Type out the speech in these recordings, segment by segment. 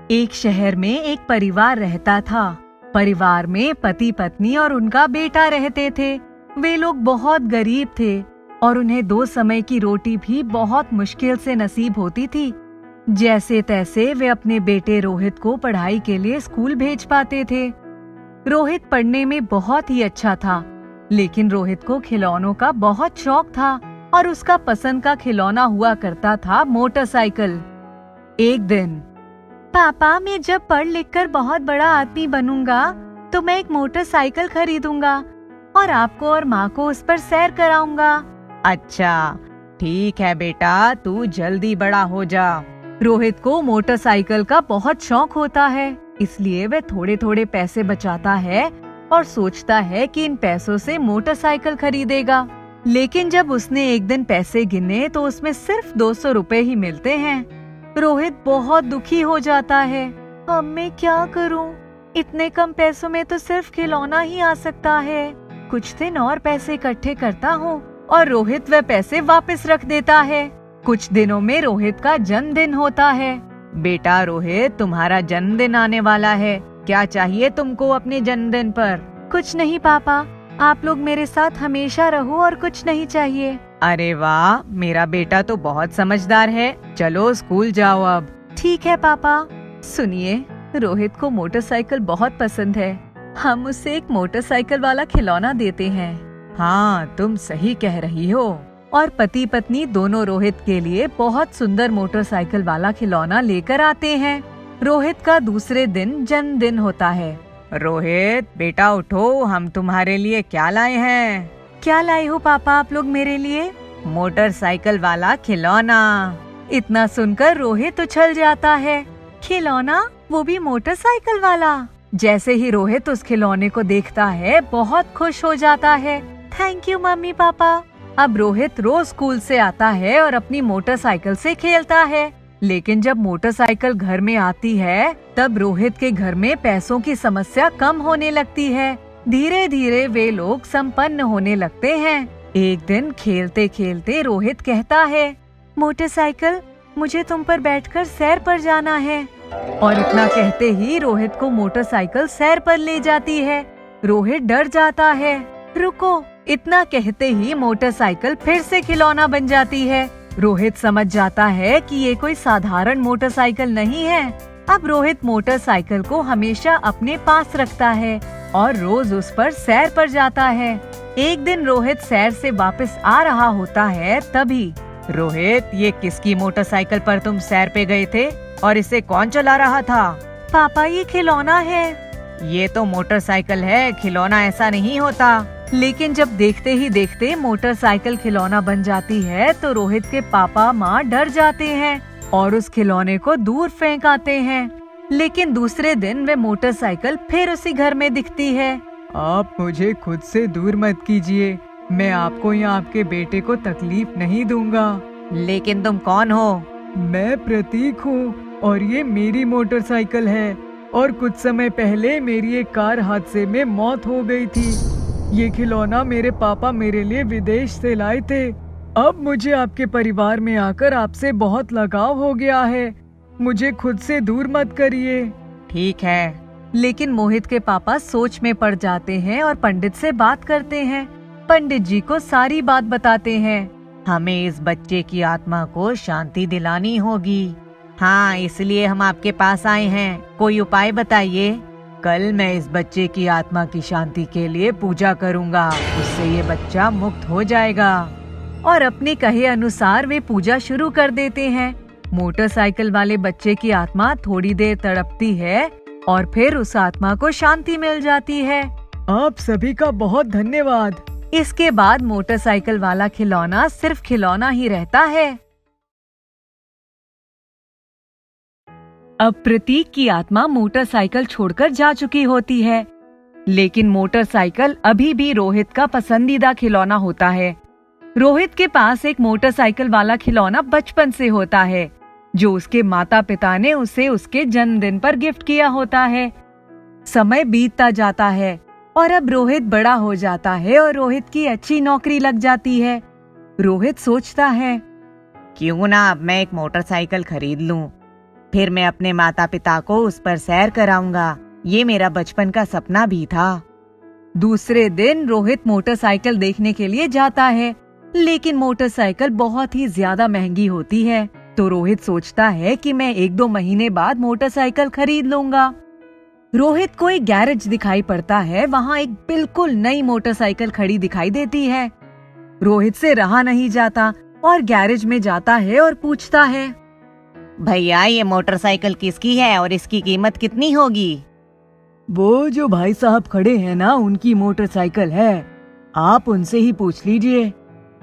एक शहर में एक परिवार रहता था। परिवार में पति पत्नी और उनका बेटा रहते थे। वे लोग बहुत गरीब थे और उन्हें 2 समय की रोटी भी बहुत मुश्किल से नसीब होती थी। जैसे तैसे वे अपने बेटे रोहित को पढ़ाई के लिए स्कूल भेज पाते थे। रोहित पढ़ने में बहुत ही अच्छा था, लेकिन रोहित को खिलौनों का बहुत शौक था और उसका पसंद का खिलौना हुआ करता था मोटरसाइकिल। एक दिन, पापा, मैं जब पढ़ लिख कर बहुत बड़ा आदमी बनूंगा तो मैं एक मोटरसाइकिल खरीदूंगा और आपको और माँ को उस पर सैर कराऊंगा। अच्छा, ठीक है बेटा, तू जल्दी बड़ा हो जा। रोहित को मोटरसाइकिल का बहुत शौक होता है, इसलिए वह थोड़े थोड़े पैसे बचाता है और सोचता है कि इन पैसों से मोटरसाइकिल खरीदेगा। लेकिन जब उसने एक दिन पैसे गिने तो उसमें सिर्फ 200 रुपए ही मिलते हैं। रोहित बहुत दुखी हो जाता है। अब मैं क्या करूं? इतने कम पैसों में तो सिर्फ खिलौना ही आ सकता है। कुछ दिन और पैसे इकट्ठे करता हूँ और रोहित वह पैसे वापस रख देता है। कुछ दिनों में रोहित का जन्मदिन होता है। बेटा रोहित, तुम्हारा जन्मदिन आने वाला है। क्या चाहिए तुमको अपने जन्मदिन पर? कुछ नहीं पापा, आप लोग मेरे साथ हमेशा रहो और कुछ नहीं चाहिए। अरे वाह, मेरा बेटा तो बहुत समझदार है। चलो स्कूल जाओ अब। ठीक है पापा। सुनिए, रोहित को मोटरसाइकिल बहुत पसंद है। हम उसे एक मोटरसाइकिल वाला खिलौना देते हैं। हाँ, तुम सही कह रही हो। और पति पत्नी दोनों रोहित के लिए बहुत सुंदर मोटरसाइकिल वाला खिलौना लेकर आते हैं। रोहित का दूसरे दिन जन्मदिन होता है। रोहित बेटा उठो, हम तुम्हारे लिए क्या लाए हैं। क्या लाए हो पापा आप लोग मेरे लिए? मोटरसाइकिल वाला खिलौना। इतना सुनकर रोहित उछल जाता है। खिलौना, वो भी मोटरसाइकिल वाला? जैसे ही रोहित उस खिलौने को देखता है, बहुत खुश हो जाता है। Thank you mummy papa. अब रोहित रोज स्कूल से आता है और अपनी मोटरसाइकिल से खेलता है। लेकिन जब मोटरसाइकिल घर में आती है, तब रोहित के घर में पैसों की समस्या कम होने लगती है। धीरे धीरे वे लोग संपन्न होने लगते हैं। एक दिन खेलते खेलते रोहित कहता है, मोटरसाइकिल, मुझे तुम पर बैठकर सैर पर जाना है। और इतना कहते ही रोहित को मोटरसाइकिल सैर पर ले जाती है। रोहित डर जाता है। रुको, इतना कहते ही मोटरसाइकिल फिर से खिलौना बन जाती है। रोहित समझ जाता है कि ये कोई साधारण मोटरसाइकिल नहीं है। अब रोहित मोटरसाइकिल को हमेशा अपने पास रखता है और रोज उस पर सैर पर जाता है। एक दिन रोहित सैर से वापस आ रहा होता है, तभी, रोहित, ये किसकी मोटरसाइकिल पर तुम सैर पे गए थे और इसे कौन चला रहा था? पापा, ये खिलौना है। ये तो मोटरसाइकिल है, खिलौना ऐसा नहीं होता। लेकिन जब देखते ही देखते मोटरसाइकिल खिलौना बन जाती है तो रोहित के पापा माँ डर जाते हैं और उस खिलौने को दूर फेंक आते हैं। लेकिन दूसरे दिन वे मोटरसाइकिल फिर उसी घर में दिखती है। आप मुझे खुद से दूर मत कीजिए, मैं आपको या आपके बेटे को तकलीफ नहीं दूंगा। लेकिन तुम कौन हो? मैं प्रतीक हूँ और ये मेरी मोटरसाइकिल है और कुछ समय पहले मेरी एक कार हादसे में मौत हो गई थी। ये खिलौना मेरे पापा मेरे लिए विदेश से लाए थे। अब मुझे आपके परिवार में आकर आपसे बहुत लगाव हो गया है। मुझे खुद से दूर मत करिए। ठीक है। लेकिन मोहित के पापा सोच में पड़ जाते हैं और पंडित से बात करते हैं। पंडित जी को सारी बात बताते हैं। हमें इस बच्चे की आत्मा को शांति दिलानी होगी। हाँ, इसलिए हम आपके पास आए हैं। कोई उपाय बताइए। कल मैं इस बच्चे की आत्मा की शांति के लिए पूजा करूंगा, उससे ये बच्चा मुक्त हो जाएगा। और अपने कहे अनुसार वे पूजा शुरू कर देते हैं। मोटरसाइकिल वाले बच्चे की आत्मा थोड़ी देर तड़पती है और फिर उस आत्मा को शांति मिल जाती है। आप सभी का बहुत धन्यवाद। इसके बाद मोटरसाइकिल वाला खिलौना सिर्फ खिलौना ही रहता है। अब प्रतीक की आत्मा मोटरसाइकिल छोड़कर जा चुकी होती है, लेकिन मोटरसाइकिल अभी भी रोहित का पसंदीदा खिलौना होता है। रोहित के पास एक मोटरसाइकिल वाला खिलौना बचपन से होता है, जो उसके माता पिता ने उसे उसके जन्मदिन पर गिफ्ट किया होता है। समय बीतता जाता है और अब रोहित बड़ा हो जाता है और रोहित की अच्छी नौकरी लग जाती है। रोहित सोचता है, क्यों ना अब मैं एक मोटरसाइकिल खरीद लूं। फिर मैं अपने माता पिता को उस पर सैर कराऊंगा। ये मेरा बचपन का सपना भी था। दूसरे दिन रोहित मोटरसाइकिल देखने के लिए जाता है, लेकिन मोटरसाइकिल बहुत ही ज्यादा महंगी होती है। तो रोहित सोचता है कि मैं 1-2 महीने बाद मोटरसाइकिल खरीद लूंगा। रोहित को एक गैरेज दिखाई पड़ता है। वहाँ एक बिल्कुल नई मोटरसाइकिल खड़ी दिखाई देती है। रोहित से रहा नहीं जाता और गैरेज में जाता है और पूछता है, भैया ये मोटरसाइकिल किसकी है और इसकी कीमत कितनी होगी? वो जो भाई साहब खड़े हैं ना, उनकी मोटरसाइकिल है, आप उनसे ही पूछ लीजिए।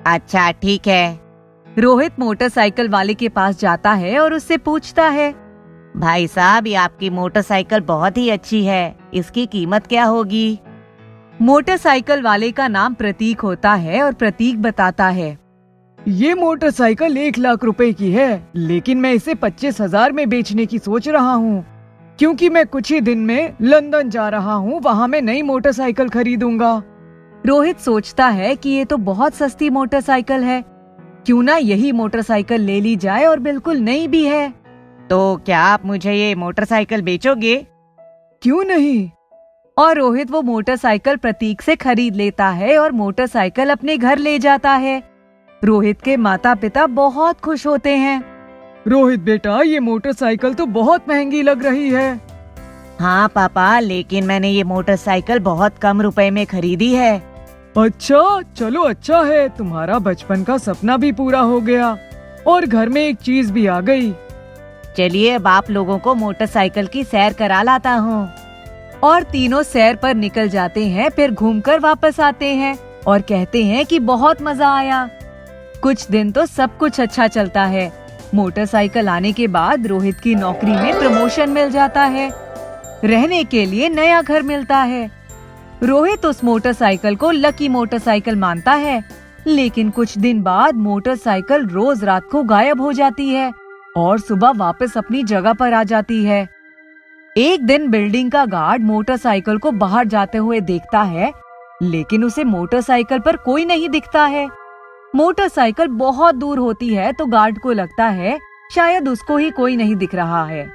अच्छा ठीक है। रोहित मोटरसाइकिल वाले के पास जाता है और उससे पूछता है, भाई साहब ये आपकी मोटरसाइकिल बहुत ही अच्छी है, इसकी कीमत क्या होगी? मोटरसाइकिल वाले का नाम प्रतीक होता है और प्रतीक बताता है, ये मोटरसाइकिल 1 लाख रुपए की है, लेकिन मैं इसे 25,000 में बेचने की सोच रहा हूँ, क्योंकि मैं कुछ ही दिन में लंदन जा रहा हूँ। वहाँ मैं नई मोटरसाइकिल खरीदूंगा। रोहित सोचता है कि ये तो बहुत सस्ती मोटरसाइकिल है, क्यों ना यही मोटरसाइकिल ले ली जाए और बिल्कुल नई भी है। तो क्या आप मुझे ये मोटरसाइकिल बेचोगे? क्यों नहीं। और रोहित वो मोटरसाइकिल प्रतीक से खरीद लेता है और मोटरसाइकिल अपने घर ले जाता है। रोहित के माता पिता बहुत खुश होते हैं। रोहित बेटा, ये मोटरसाइकिल तो बहुत महंगी लग रही है। हाँ पापा, लेकिन मैंने ये मोटरसाइकिल बहुत कम रुपए में खरीदी है। अच्छा चलो, अच्छा है, तुम्हारा बचपन का सपना भी पूरा हो गया और घर में एक चीज भी आ गई। चलिए अब आप लोगों को मोटरसाइकिल की सैर करा लाता हूँ। और तीनों सैर पर निकल जाते हैं। फिर घूमकर वापस आते हैं और कहते हैं कि बहुत मजा आया। कुछ दिन तो सब कुछ अच्छा चलता है। मोटरसाइकिल आने के बाद रोहित की नौकरी में प्रमोशन मिल जाता है। रहने के लिए नया घर मिलता है। रोहित उस मोटरसाइकिल को लकी मोटरसाइकिल मानता है, लेकिन कुछ दिन बाद मोटरसाइकिल रोज रात को गायब हो जाती है और सुबह वापस अपनी जगह पर आ जाती है। एक दिन बिल्डिंग का गार्ड मोटरसाइकिल को बाहर जाते हुए देखता है, लेकिन उसे मोटरसाइकिल पर कोई नहीं दिखता है। मोटरसाइकिल बहुत दूर होती है तो गार्ड को लगता है शायद उसको ही कोई नहीं दिख रहा है।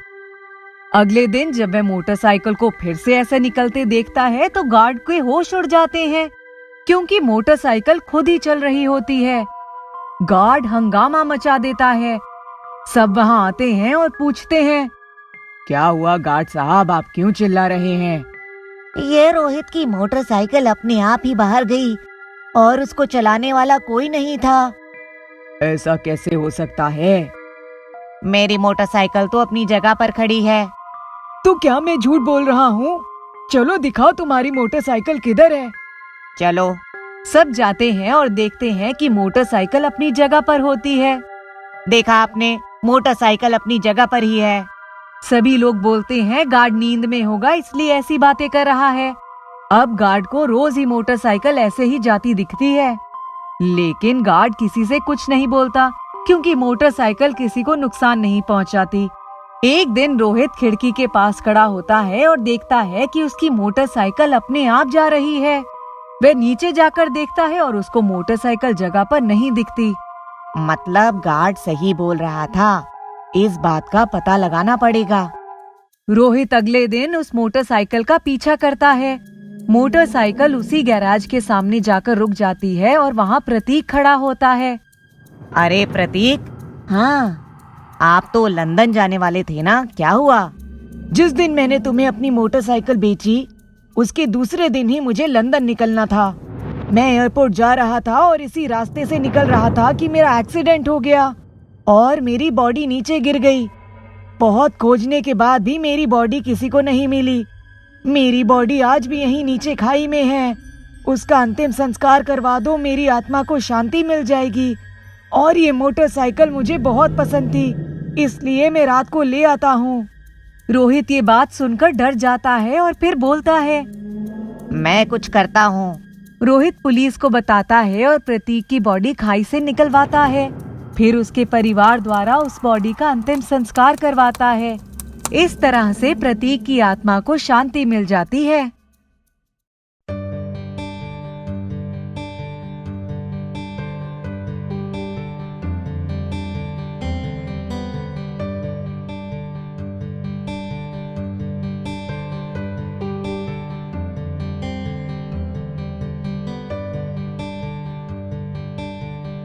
अगले दिन जब वह मोटरसाइकिल को फिर से ऐसे निकलते देखता है तो गार्ड के होश उड़ जाते हैं, क्योंकि मोटरसाइकिल खुद ही चल रही होती है। गार्ड हंगामा मचा देता है। सब वहाँ आते हैं और पूछते हैं, क्या हुआ गार्ड साहब, आप क्यों चिल्ला रहे हैं? ये रोहित की मोटरसाइकिल अपने आप ही बाहर गई और उसको चलाने वाला कोई नहीं था। ऐसा कैसे हो सकता है? मेरी मोटरसाइकिल तो अपनी जगह पर खड़ी है। तो क्या मैं झूठ बोल रहा हूँ? चलो दिखाओ तुम्हारी मोटरसाइकिल किधर है। चलो। सब जाते हैं और देखते हैं कि मोटरसाइकिल अपनी जगह पर होती है। देखा आपने, मोटरसाइकिल अपनी जगह पर ही है। सभी लोग बोलते हैं गार्ड नींद में होगा इसलिए ऐसी बातें कर रहा है। अब गार्ड को रोज ही मोटरसाइकिल ऐसे ही जाती दिखती है, लेकिन गार्ड किसी से कुछ नहीं बोलता, क्योंकि मोटरसाइकिल किसी को नुकसान नहीं पहुंचाती। एक दिन रोहित खिड़की के पास खड़ा होता है और देखता है कि उसकी मोटरसाइकिल अपने आप जा रही है। वह नीचे जाकर देखता है और उसको मोटरसाइकिल जगह पर नहीं दिखती। मतलब गार्ड सही बोल रहा था। इस बात का पता लगाना पड़ेगा। रोहित अगले दिन उस मोटरसाइकिल का पीछा करता है। मोटरसाइकिल उसी गैराज के सामने जाकर रुक जाती है और वहाँ प्रतीक खड़ा होता है। अरे प्रतीक, हाँ आप तो लंदन जाने वाले थे ना, क्या हुआ? जिस दिन मैंने तुम्हें अपनी मोटरसाइकिल बेची, उसके दूसरे दिन ही मुझे लंदन निकलना था। मैं एयरपोर्ट जा रहा था और इसी रास्ते से निकल रहा था कि मेरा एक्सीडेंट हो गया और मेरी बॉडी नीचे गिर गई। बहुत खोजने के बाद भी मेरी बॉडी किसी को नहीं मिली। मेरी बॉडी आज भी यहीं नीचे खाई में है। उसका अंतिम संस्कार करवा दो, मेरी आत्मा को शांति मिल जाएगी। और ये मोटरसाइकिल मुझे बहुत पसंद थी, इसलिए मैं रात को ले आता हूँ। रोहित ये बात सुनकर डर जाता है और फिर बोलता है, मैं कुछ करता हूँ। रोहित पुलिस को बताता है और प्रतीक की बॉडी खाई से निकलवाता है। फिर उसके परिवार द्वारा उस बॉडी का अंतिम संस्कार करवाता है। इस तरह से प्रतीक की आत्मा को शांति मिल जाती है।